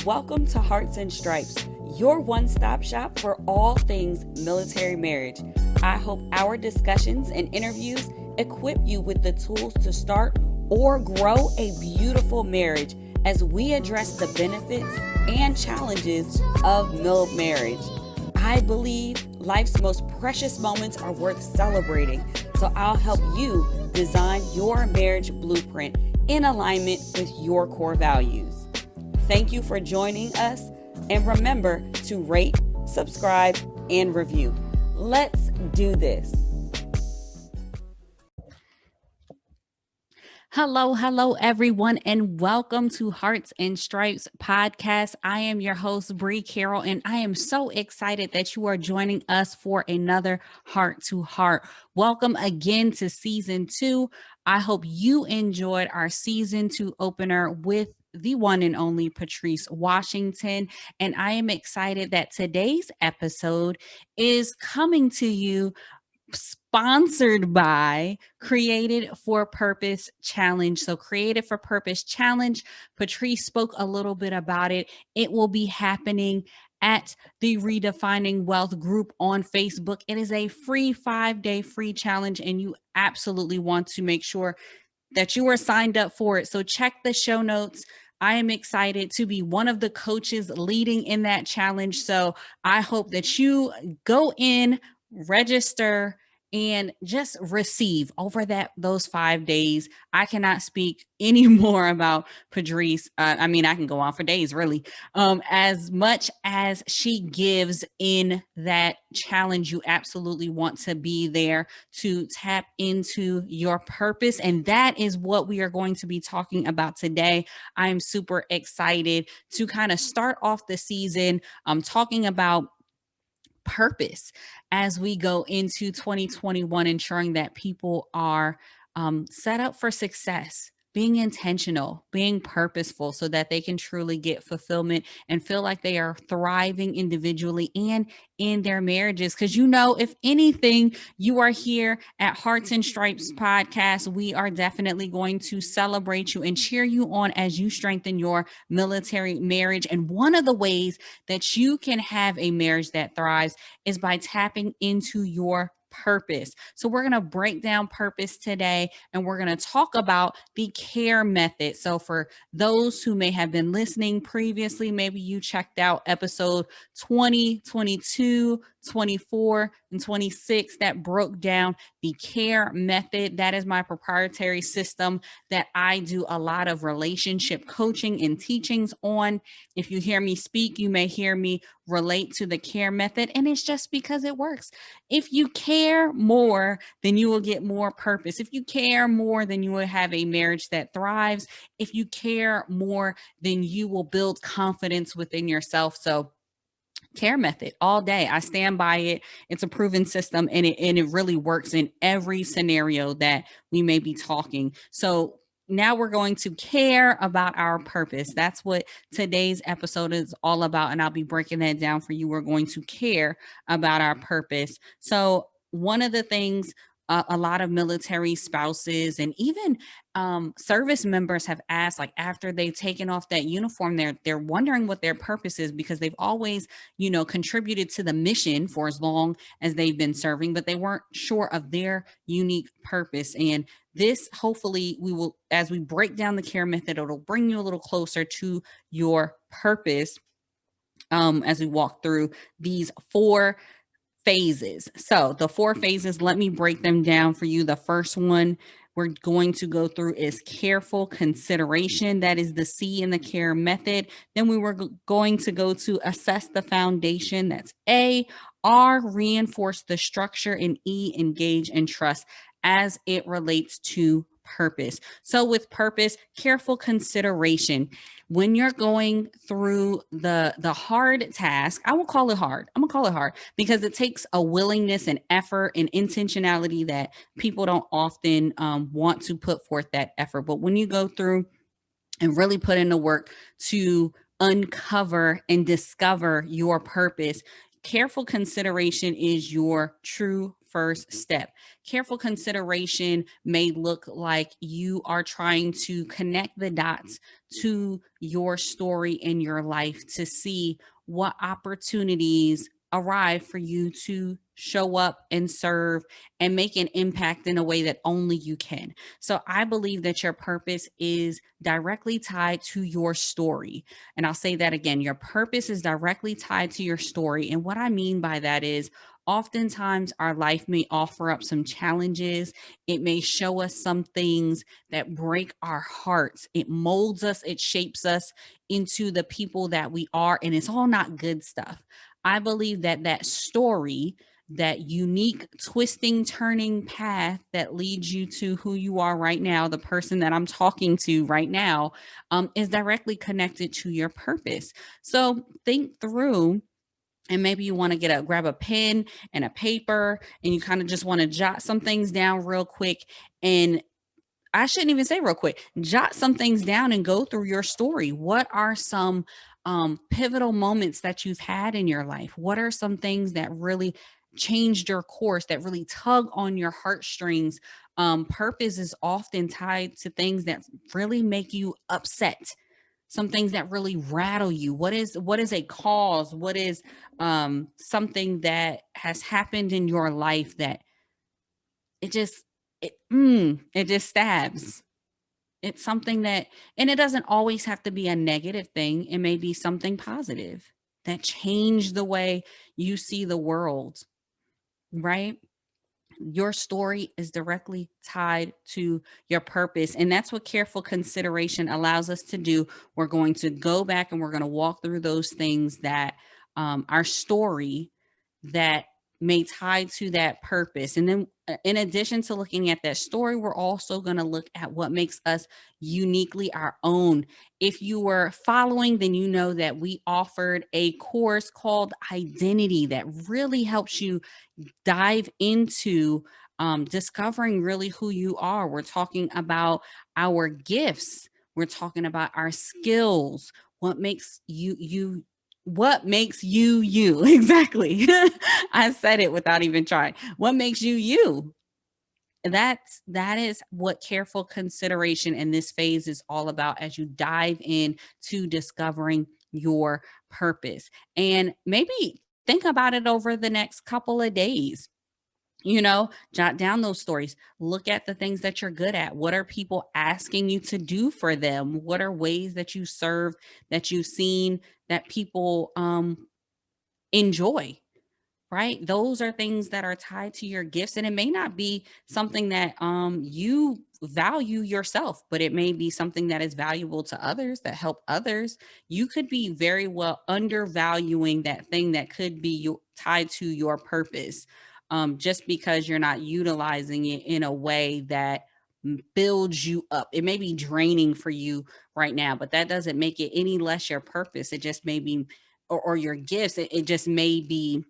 Welcome to Hearts and Stripes, your one-stop shop for all things military marriage. I hope our discussions and interviews equip you with the tools to start or grow a beautiful marriage as we address the benefits and challenges of marriage. I believe life's most precious moments are worth celebrating, so I'll help you design your marriage blueprint in alignment with your core values. Thank you for joining us, and remember to rate, subscribe, and review. Let's do this. Hello, everyone, and welcome to Hearts and Stripes podcast. I am your host, Bree Carroll, and I am so excited that you are joining us for another Heart to Heart. Welcome again to season 2. I hope you enjoyed our season 2 opener with the one and only Patrice Washington. And I am excited that today's episode is coming to you sponsored by Created for Purpose Challenge. So Created for Purpose Challenge, Patrice spoke a little bit about it. It will be happening at the Redefining Wealth group on Facebook. It is a free 5-day free challenge, and you absolutely want to make sure that you are signed up for it. So check the show notes. I am excited to be one of the coaches leading in that challenge. So I hope that you go in, register, and just receive over those 5 days. I cannot speak any more about Patrice. I can go on for days, really. As much as she gives in that challenge, you absolutely want to be there to tap into your purpose. And that is what we are going to be talking about today. I am super excited to kind of start off the season talking about purpose as we go into 2021, ensuring that people are set up for success, being intentional, being purposeful so that they can truly get fulfillment and feel like they are thriving individually and in their marriages. Because if anything, you are here at Hearts and Stripes podcast. We are definitely going to celebrate you and cheer you on as you strengthen your military marriage. And one of the ways that you can have a marriage that thrives is by tapping into your purpose. So we're going to break down purpose today, and we're going to talk about the CARE method. So for those who may have been listening previously, maybe you checked out episode 20, 22, 24, and 26 that broke down the CARE method. That is my proprietary system that I do a lot of relationship coaching and teachings on. If you hear me speak, you may hear me relate to the CARE method, and it's just because it works. If you care more, then you will get more purpose. If you care more, then you will have a marriage that thrives. If you care more, then you will build confidence within yourself. So CARE method all day. I stand by it. It's a proven system, and it really works in every scenario that we may be talking. So now we're going to care about our purpose. That's what today's episode is all about, and I'll be breaking that down for you. We're going to care about our purpose. So one of the things a lot of military spouses and even service members have asked, like after they've taken off that uniform, they're wondering what their purpose is, because they've always, contributed to the mission for as long as they've been serving, but they weren't sure of their unique purpose. And this, hopefully, we will, as we break down the CARE method, it'll bring you a little closer to your purpose as we walk through these 4 phases. So the 4 phases, let me break them down for you. The first one we're going to go through is careful consideration. That is the C in the CARE method. Then we were going to go to assess the foundation. That's A. R, reinforce the structure, and E, engage and trust as it relates to purpose. So with purpose, careful consideration. When you're going through the hard task, I will call it hard. I'm gonna call it hard because it takes a willingness and effort and intentionality that people don't often want to put forth that effort. But when you go through and really put in the work to uncover and discover your purpose, careful consideration is your true first step. Careful consideration may look like you are trying to connect the dots to your story in your life to see what opportunities arrive for you to show up and serve and make an impact in a way that only you can. So I believe that your purpose is directly tied to your story. And I'll say that again, your purpose is directly tied to your story. And what I mean by that is oftentimes our life may offer up some challenges. It may show us some things that break our hearts. It molds us, it shapes us into the people that we are, and it's all not good stuff. I believe that that story, that unique twisting, turning path that leads you to who you are right now, the person that I'm talking to right now, is directly connected to your purpose. So think through, and maybe you want to grab a pen and a paper, and you kind of just want to jot some things down real quick. And I shouldn't even say real quick, jot some things down and go through your story. What are some pivotal moments that you've had in your life? What are some things that really changed your course, that really tug on your heartstrings? Purpose is often tied to things that really make you upset, some things that really rattle you. What is a cause? What is something that has happened in your life that it just it just stabs? It's something that, and it doesn't always have to be a negative thing. It may be something positive that changed the way you see the world, right? Your story is directly tied to your purpose. And that's what careful consideration allows us to do. We're going to go back and we're going to walk through those things that our story that may tie to that purpose. And then, in addition to looking at that story, we're also going to look at what makes us uniquely our own. If you were following, then you know that we offered a course called Identity that really helps you dive into discovering really who you are. We're talking about our gifts. We're talking about our skills. What makes you? What makes you you? Exactly. I said it without even trying. What makes you you? That is what careful consideration in this phase is all about as you dive in to discovering your purpose. And maybe think about it over the next couple of days. Jot down those stories. Look at the things that you're good at. What are people asking you to do for them? What are ways that you serve, that you've seen that people enjoy? Right? Those are things that are tied to your gifts. And it may not be something that you value yourself, but it may be something that is valuable to others, that help others. You could be very well undervaluing that thing that could be tied to your purpose, just because you're not utilizing it in a way that builds you up. It may be draining for you right now, but that doesn't make it any less your purpose. It just may be, or your gifts, it just may be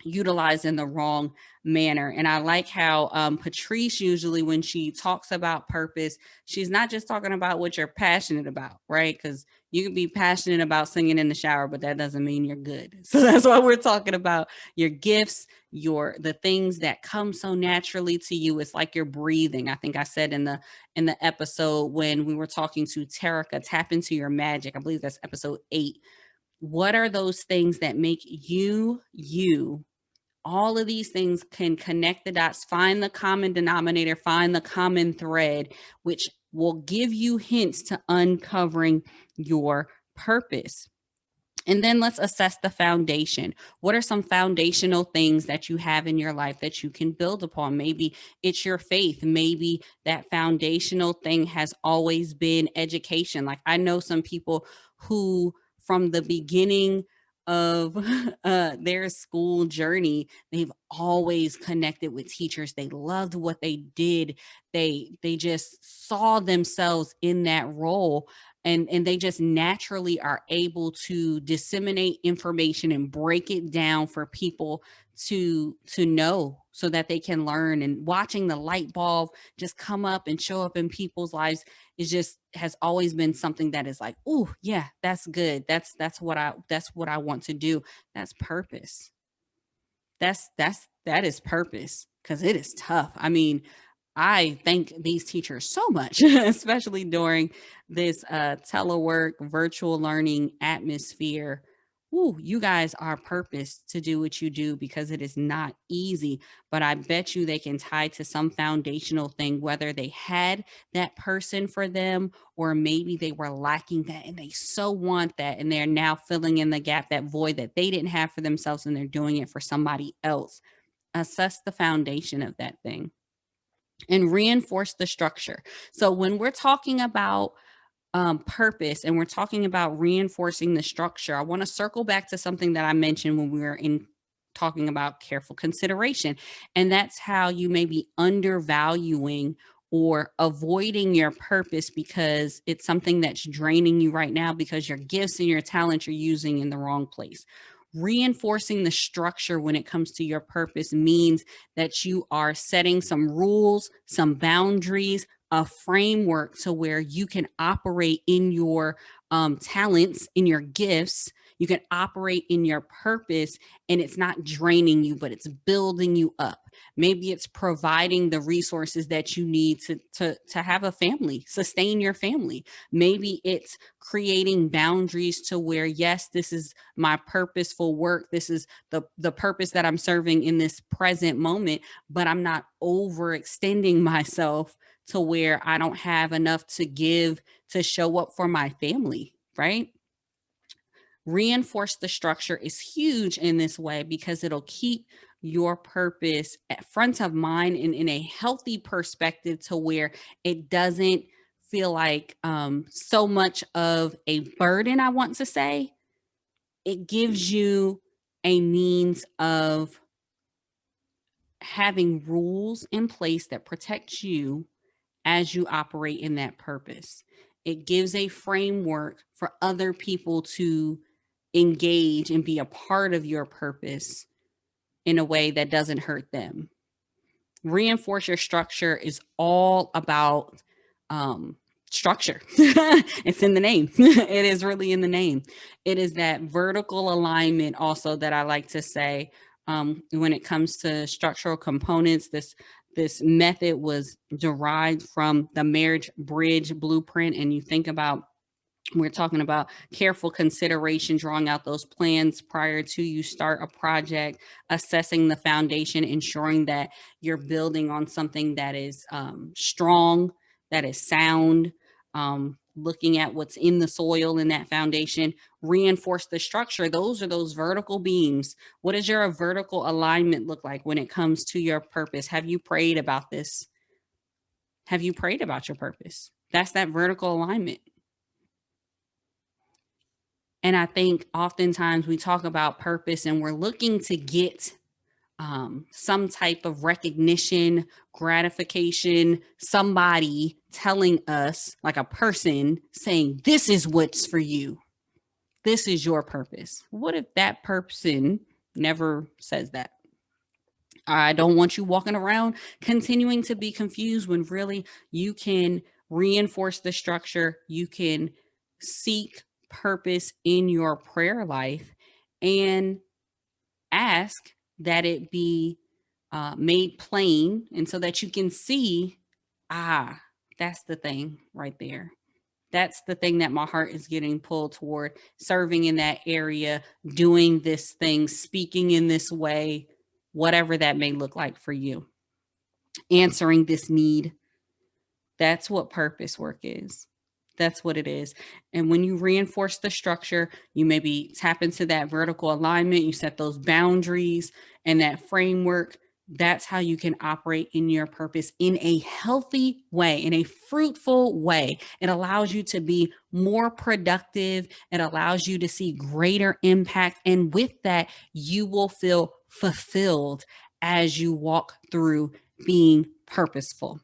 utilized in the wrong manner. And I like how Patrice, usually when she talks about purpose, she's not just talking about what you're passionate about, right? Because you can be passionate about singing in the shower, but that doesn't mean you're good. So that's why we're talking about your gifts, the things that come so naturally to you. It's like you're breathing. I think I said in the episode when we were talking to Terica, tap into your magic. I believe that's episode 8. What are those things that make you you? All of these things can connect the dots, find the common denominator, find the common thread, which will give you hints to uncovering your purpose. And then let's assess the foundation. What are some foundational things that you have in your life that you can build upon? Maybe it's your faith. Maybe that foundational thing has always been education. Like I know some people who, from the beginning of their school journey, they've always connected with teachers. They loved what they did. They just saw themselves in that role, and they just naturally are able to disseminate information and break it down for people to know so that they can learn. And watching the light bulb just come up and show up in people's lives is just has always been something that is like, oh yeah, that's good, that's what I want to do. That's purpose. That is purpose, because it is tough. I mean, I thank these teachers so much, especially during this telework, virtual learning atmosphere. Ooh, you guys are purpose to do what you do, because it is not easy. But I bet you they can tie to some foundational thing, whether they had that person for them or maybe they were lacking that and they so want that. And they're now filling in the gap, that void that they didn't have for themselves, and they're doing it for somebody else. Assess the foundation of that thing and reinforce the structure. So when we're talking about purpose and we're talking about reinforcing the structure, I want to circle back to something that I mentioned when we were in talking about careful consideration. And that's how you may be undervaluing or avoiding your purpose because it's something that's draining you right now, because your gifts and your talents you're using in the wrong place. Reinforcing the structure when it comes to your purpose means that you are setting some rules, some boundaries, a framework to where you can operate in your talents, in your gifts. You can operate in your purpose, and it's not draining you, but it's building you up. Maybe it's providing the resources that you need to have a family, sustain your family. Maybe it's creating boundaries to where, yes, this is my purposeful work. This is the purpose that I'm serving in this present moment, but I'm not overextending myself to where I don't have enough to give to show up for my family, right? Reinforce the structure is huge in this way, because it'll keep your purpose at front of mind and in a healthy perspective, to where it doesn't feel like so much of a burden, I want to say. It gives you a means of having rules in place that protect you as you operate in that purpose. It gives a framework for other people to engage and be a part of your purpose in a way that doesn't hurt them. Reinforce your structure is all about structure. It's in the name. It is really in the name. It is that vertical alignment also that I like to say when it comes to structural components. This method was derived from the marriage bridge blueprint. And you think about, we're talking about careful consideration, drawing out those plans prior to you start a project, assessing the foundation, ensuring that you're building on something that is strong, that is sound, looking at what's in the soil in that foundation. Reinforce the structure. Those are those vertical beams. What does your vertical alignment look like when it comes to your purpose? Have you prayed about this? Have you prayed about your purpose? That's that vertical alignment. And I think oftentimes we talk about purpose and we're looking to get some type of recognition, gratification, somebody telling us, like a person saying, this is what's for you. This is your purpose. What if that person never says that? I don't want you walking around continuing to be confused, when really you can reinforce the structure. You can seek purpose in your prayer life and ask that it be made plain, and so that you can see, that's the thing right there. That's the thing that my heart is getting pulled toward, serving in that area, doing this thing, speaking in this way, whatever that may look like for you, answering this need. That's what purpose work is. That's what it is. And when you reinforce the structure, you maybe tap into that vertical alignment, you set those boundaries and that framework. That's how you can operate in your purpose in a healthy way, in a fruitful way. It allows you to be more productive. It allows you to see greater impact. And with that, you will feel fulfilled as you walk through being purposeful.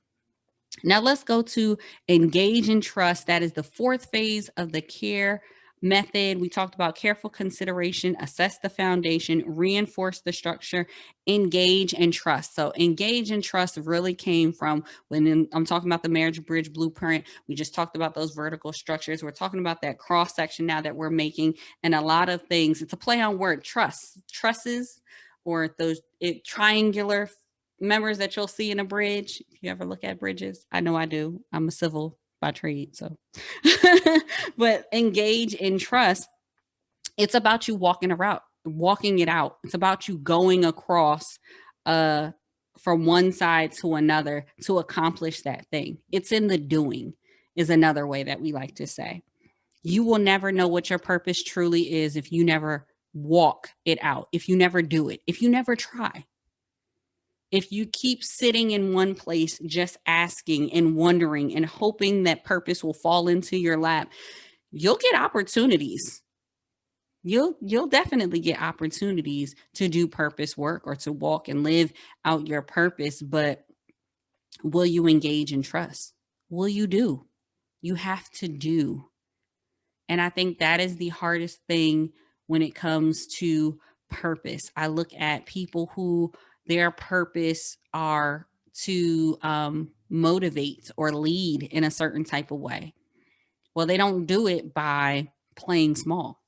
Now let's go to engage and trust. That is the fourth phase of the CARE method. We talked about careful consideration, assess the foundation, reinforce the structure, engage and trust. So engage and trust really came from when I'm talking about the marriage bridge blueprint. We just talked about those vertical structures. We're talking about that cross section now that we're making, and a lot of things. It's a play on word, trust, trusses. or those triangular members that you'll see in a bridge. If you ever look at bridges, I know I do. I'm a civil by trade, so. But engage in trust. It's about you walking it out. It's about you going across from one side to another to accomplish that thing. It's in the doing, is another way that we like to say. You will never know what your purpose truly is if you never walk it out, if you never do it, if you never try. If you keep sitting in one place, just asking and wondering and hoping that purpose will fall into your lap, you'll get opportunities. You'll definitely get opportunities to do purpose work or to walk and live out your purpose, but will you engage in trust? Will you do? You have to do. And I think that is the hardest thing when it comes to purpose. I look at people who their purpose are to motivate or lead in a certain type of way. Well, they don't do it by playing small.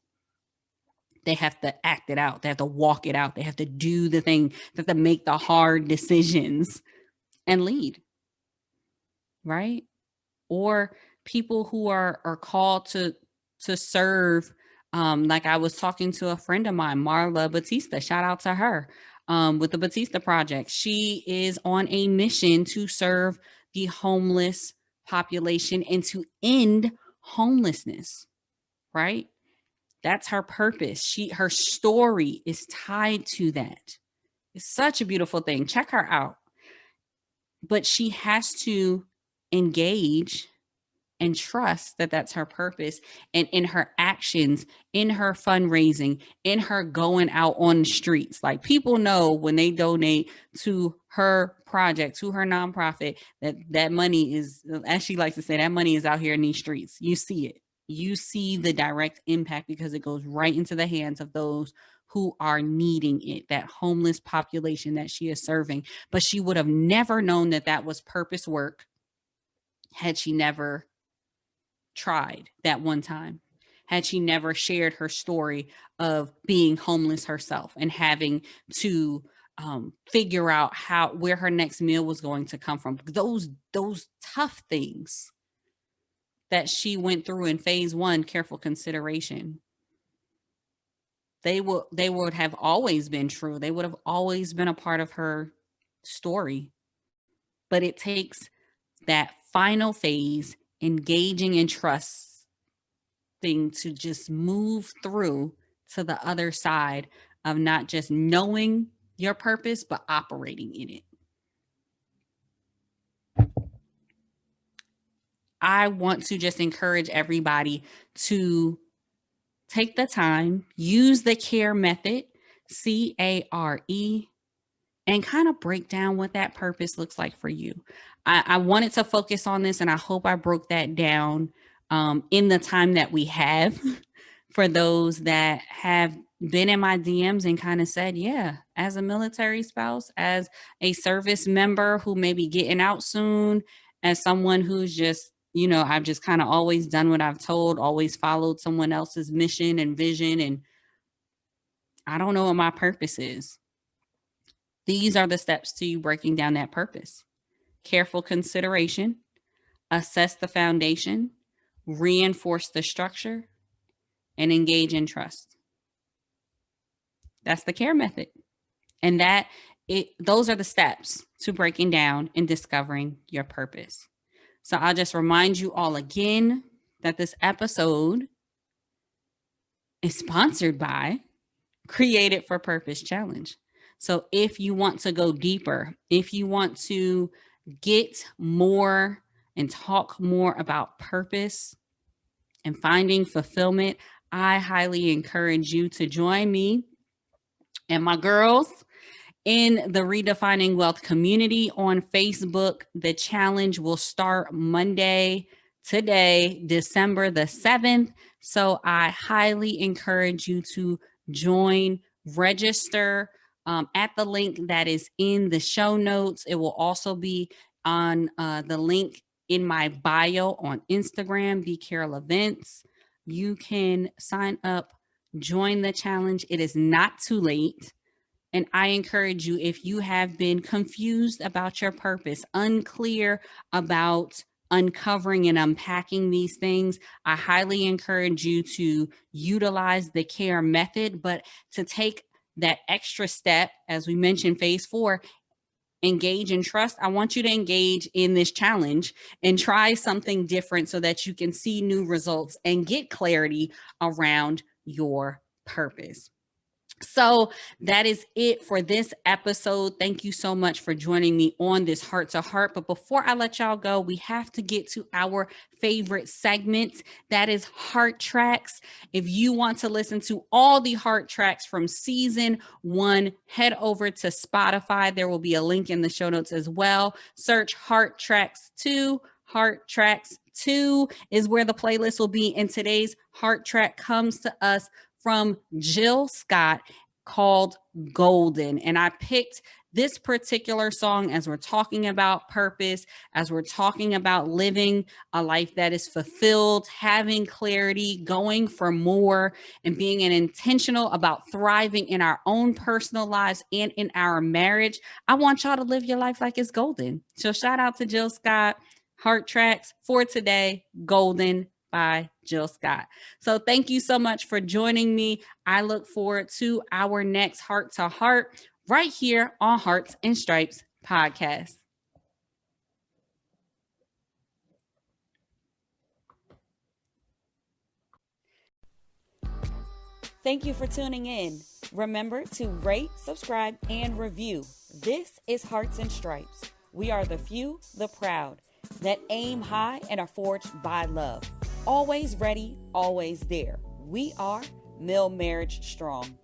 They have to act it out. They have to walk it out. They have to do the thing. They have to make the hard decisions and lead, right? Or people who are called to serve. Like I was talking to a friend of mine, Marla Batista. Shout out to her with the Batista Project. She is on a mission to serve the homeless population and to end homelessness, right? That's her purpose. Her story is tied to that. It's such a beautiful thing. Check her out. But she has to engage and trust that that's her purpose. And in her actions, in her fundraising, in her going out on the streets, like people know when they donate to her project, to her nonprofit, that money is, as she likes to say, that money is out here in these streets. You see it. You see the direct impact because it goes right into the hands of those who are needing it, that homeless population that she is serving. But she would have never known that that was purpose work had she never tried that one time, had she never shared her story of being homeless herself and having to figure out where her next meal was going to come from. Those tough things that she went through in phase one, careful consideration, they would have always been true. They would have always been a part of her story. But it takes that final phase, engaging in trust thing, to just move through to the other side of not just knowing your purpose, but operating in it. I want to just encourage everybody to take the time, use the CARE method, CARE, and kind of break down what that purpose looks like for you. I wanted to focus on this, and I hope I broke that down in the time that we have for those that have been in my DMs and kind of said, yeah, as a military spouse, as a service member who may be getting out soon, as someone who's just, I've just kind of always done what I've told, always followed someone else's mission and vision, and I don't know what my purpose is. These are the steps to you breaking down that purpose. Careful consideration, assess the foundation, reinforce the structure, and engage in trust. That's the CARE method. And those are the steps to breaking down and discovering your purpose. So I'll just remind you all again that this episode is sponsored by Created for Purpose Challenge. So if you want to go deeper, if you want to get more and talk more about purpose and finding fulfillment, I highly encourage you to join me and my girls in the Redefining Wealth community on Facebook. The challenge will start Monday, today, December the 7th. So I highly encourage you to join, register at the link that is in the show notes. It will also be on the link in my bio on Instagram, Be Carol Events. You can sign up, join the challenge. It is not too late. And I encourage you, if you have been confused about your purpose, unclear about uncovering and unpacking these things, I highly encourage you to utilize the CARE method, but to take that extra step, as we mentioned, phase 4, engage and trust. I want you to engage in this challenge and try something different so that you can see new results and get clarity around your purpose. So that is it for this episode. Thank you so much for joining me on this Heart to Heart. But before I let y'all go, we have to get to our favorite segment. That is Heart Tracks. If you want to listen to all the Heart Tracks from season 1, head over to Spotify. There will be a link in the show notes as well. Search Heart Tracks 2. Heart Tracks 2 is where the playlist will be. And today's Heart Track comes to us from Jill Scott, called Golden. And I picked this particular song as we're talking about purpose, as we're talking about living a life that is fulfilled, having clarity, going for more, and being intentional about thriving in our own personal lives and in our marriage. I want y'all to live your life like it's golden. So shout out to Jill Scott. Heart Tracks for today, Golden by Jill Scott. So thank you so much for joining me. I look forward to our next Heart to Heart right here on Hearts and Stripes podcast. Thank you for tuning in. Remember to rate, subscribe, and review. This is Hearts and Stripes. We are the few, the proud, that aim high and are forged by love. Always ready, always there. We are Mill Marriage Strong.